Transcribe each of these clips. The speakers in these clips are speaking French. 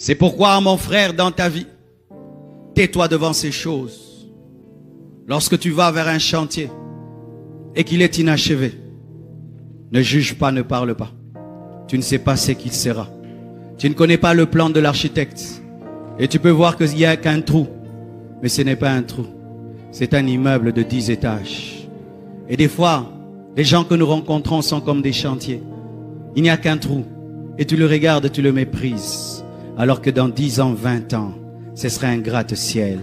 C'est pourquoi, mon frère, dans ta vie, tais-toi devant ces choses. Lorsque tu vas vers un chantier et qu'il est inachevé, ne juge pas, ne parle pas. Tu ne sais pas ce qu'il sera. Tu ne connais pas le plan de l'architecte. Et tu peux voir qu'il n'y a qu'un trou. Mais ce n'est pas un trou. C'est un immeuble de 10 étages. Et des fois, les gens que nous rencontrons sont comme des chantiers. Il n'y a qu'un trou. Et tu le regardes, tu le méprises. Alors que dans 10 ans, 20 ans, ce sera un gratte-ciel.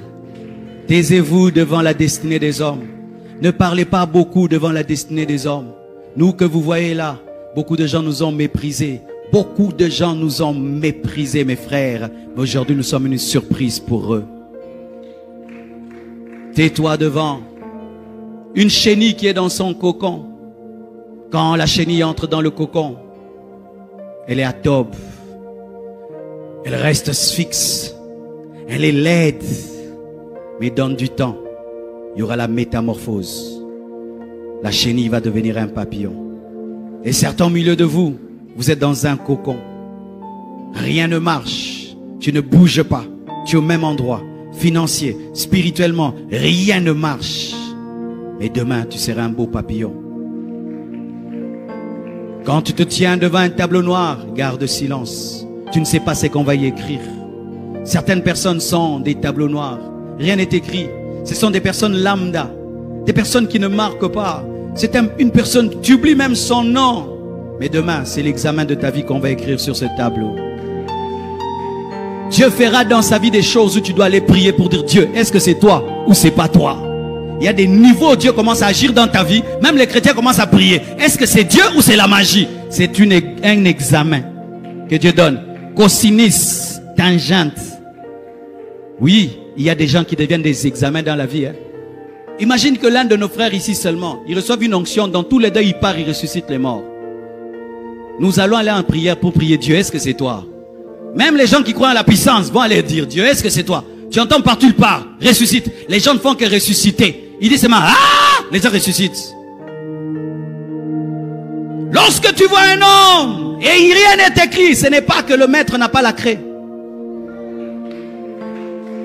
Taisez-vous devant la destinée des hommes. Ne parlez pas beaucoup devant la destinée des hommes. Nous que vous voyez là, beaucoup de gens nous ont méprisés. Beaucoup de gens nous ont méprisés, mes frères. Mais aujourd'hui, nous sommes une surprise pour eux. Tais-toi devant une chenille qui est dans son cocon. Quand la chenille entre dans le cocon, elle est atobe. Elle reste fixe. Elle est laide. Mais donne du temps. Il y aura la métamorphose. La chenille va devenir un papillon. Et certains au milieu de vous, vous êtes dans un cocon. Rien ne marche. Tu ne bouges pas. Tu es au même endroit. Financier, spirituellement, rien ne marche. Mais demain, tu seras un beau papillon. Quand tu te tiens devant un tableau noir, garde silence. Tu ne sais pas ce qu'on va y écrire. Certaines personnes sont des tableaux noirs. Rien n'est écrit. Ce sont des personnes lambda. Des personnes qui ne marquent pas. C'est une personne, tu oublies même son nom. Mais demain, c'est l'examen de ta vie qu'on va écrire sur ce tableau. Dieu fera dans sa vie des choses où tu dois aller prier pour dire Dieu, est-ce que c'est toi ou c'est pas toi? Il y a des niveaux où Dieu commence à agir dans ta vie. Même les chrétiens commencent à prier. Est-ce que c'est Dieu ou c'est la magie? C'est un examen que Dieu donne. Cosinus, tangente. Oui, il y a des gens qui deviennent des examens dans la vie. Hein. Imagine que l'un de nos frères ici seulement, il reçoit une onction, dans tous les deux il part, il ressuscite les morts. Nous allons aller en prière pour prier Dieu, est-ce que c'est toi? Même les gens qui croient à la puissance vont aller dire Dieu, est-ce que c'est toi? Tu entends partout, il part, ressuscite. Les gens ne font que ressusciter. Il dit seulement, ah! Les gens ressuscitent. Lorsque tu vois un homme et rien n'est écrit, ce n'est pas que le maître n'a pas la craie.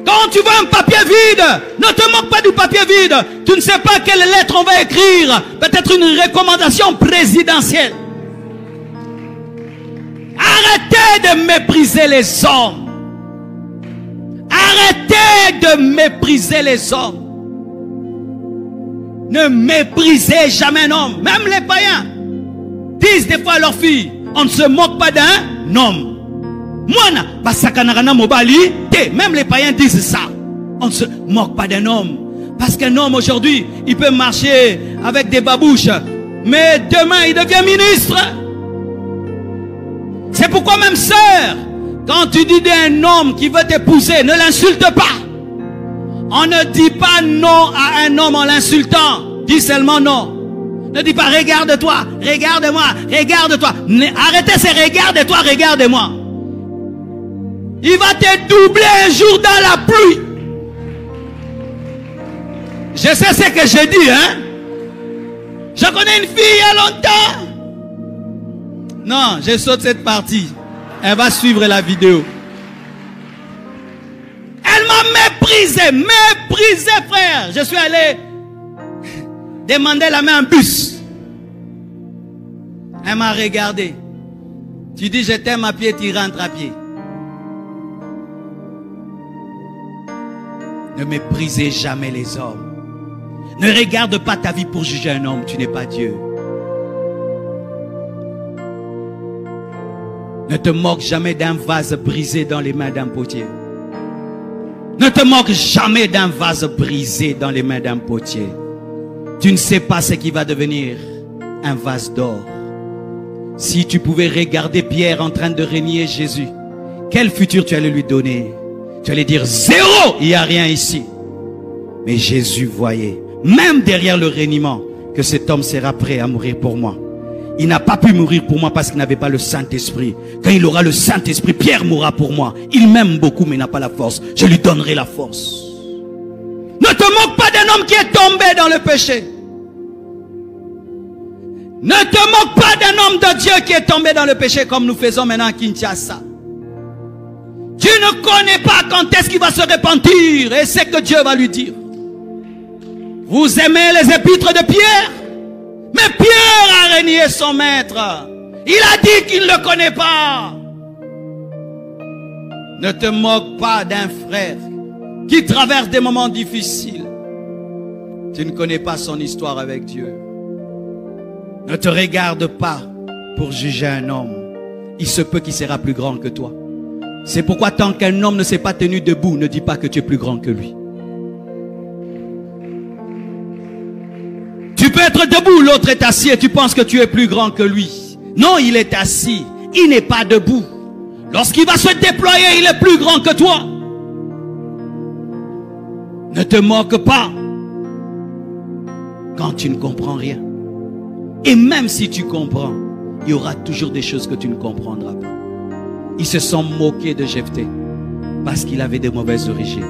Quand tu vois un papier vide, ne te moque pas du papier vide. Tu ne sais pas quelle lettre on va écrire. Peut-être une recommandation présidentielle. Arrêtez de mépriser les hommes. Arrêtez de mépriser les hommes. Ne méprisez jamais un homme. Même les païens disent des fois à leurs filles, on ne se moque pas d'un homme. Même les païens disent ça. On ne se moque pas d'un homme. Parce qu'un homme aujourd'hui, il peut marcher avec des babouches. Mais demain, il devient ministre. C'est pourquoi même sœur, quand tu dis d'un homme qui veut t'épouser, ne l'insulte pas. On ne dit pas non à un homme en l'insultant. Dis seulement non. Ne dis pas regarde-toi, regarde-moi, regarde-toi. Arrêtez ces regarde-toi, regarde-moi. Il va te doubler un jour dans la pluie. Je sais ce que j'ai dit, hein. Je connais une fille il y a longtemps. Non, je saute cette partie. Elle va suivre la vidéo. Elle m'a méprisé frère. Je suis allé demander la main en bus. Elle m'a regardé. Tu dis je t'aime à pied, tu rentres à pied. Ne méprisez jamais les hommes. Ne regarde pas ta vie pour juger un homme. Tu n'es pas Dieu. Ne te moque jamais d'un vase brisé dans les mains d'un potier. Ne te moque jamais d'un vase brisé dans les mains d'un potier. Tu ne sais pas ce qui va devenir un vase d'or. Si tu pouvais regarder Pierre en train de renier Jésus, quel futur tu allais lui donner? Tu allais dire zéro, il n'y a rien ici. Mais Jésus voyait, même derrière le reniement, que cet homme sera prêt à mourir pour moi. Il n'a pas pu mourir pour moi parce qu'il n'avait pas le Saint-Esprit. Quand il aura le Saint-Esprit, Pierre mourra pour moi. Il m'aime beaucoup mais il n'a pas la force. Je lui donnerai la force. Ne te moque pas d'un homme qui est tombé dans le péché. Ne te moque pas d'un homme de Dieu qui est tombé dans le péché comme nous faisons maintenant à Kinshasa. Dieu ne connaît pas quand est-ce qu'il va se repentir. Et c'est que Dieu va lui dire. Vous aimez les épîtres de Pierre? Mais Pierre a renié son maître. Il a dit qu'il ne le connaît pas. Ne te moque pas d'un frère qui traverse des moments difficiles. Tu ne connais pas son histoire avec Dieu. Ne te regarde pas pour juger un homme. Il se peut qu'il sera plus grand que toi. C'est pourquoi tant qu'un homme ne s'est pas tenu debout, ne dis pas que tu es plus grand que lui. Tu peux être debout, l'autre est assis et tu penses que tu es plus grand que lui. Non, il est assis, il n'est pas debout. Lorsqu'il va se déployer, il est plus grand que toi. Ne te moque pas quand tu ne comprends rien. Et même si tu comprends, il y aura toujours des choses que tu ne comprendras pas. Ils se sont moqués de Jephthé parce qu'il avait de mauvaises origines.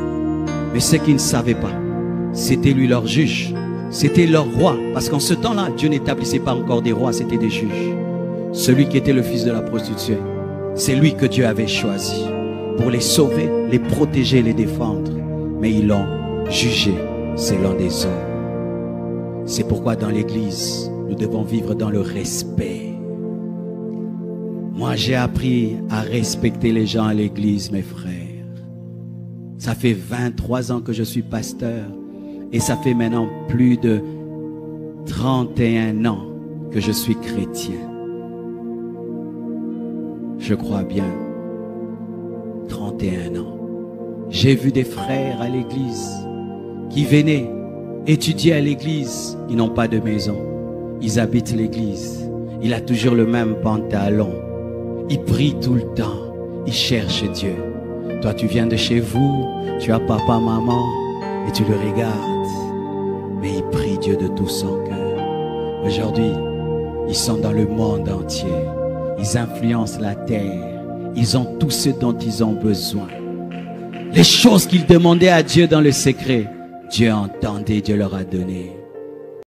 Mais ce qu'ils ne savaient pas, c'était lui leur juge. C'était leur roi. Parce qu'en ce temps-là, Dieu n'établissait pas encore des rois, c'était des juges. Celui qui était le fils de la prostituée, c'est lui que Dieu avait choisi pour les sauver, les protéger, les défendre. Mais ils l'ont jugé selon des hommes. C'est pourquoi dans l'église, nous devons vivre dans le respect. Moi, j'ai appris à respecter les gens à l'église, mes frères. Ça fait 23 ans que je suis pasteur. Et ça fait maintenant plus de 31 ans que je suis chrétien. Je crois bien. 31 ans. J'ai vu des frères à l'église qui venaient étudier à l'église. Ils n'ont pas de maison. Ils habitent l'église. Il a toujours le même pantalon. Il prie tout le temps. Il cherche Dieu. Toi, tu viens de chez vous. Tu as papa, maman. Et tu le regardes. Mais il prie Dieu de tout son cœur. Aujourd'hui, ils sont dans le monde entier. Ils influencent la terre. Ils ont tout ce dont ils ont besoin. Les choses qu'ils demandaient à Dieu dans le secret, Dieu entendait, Dieu leur a donné.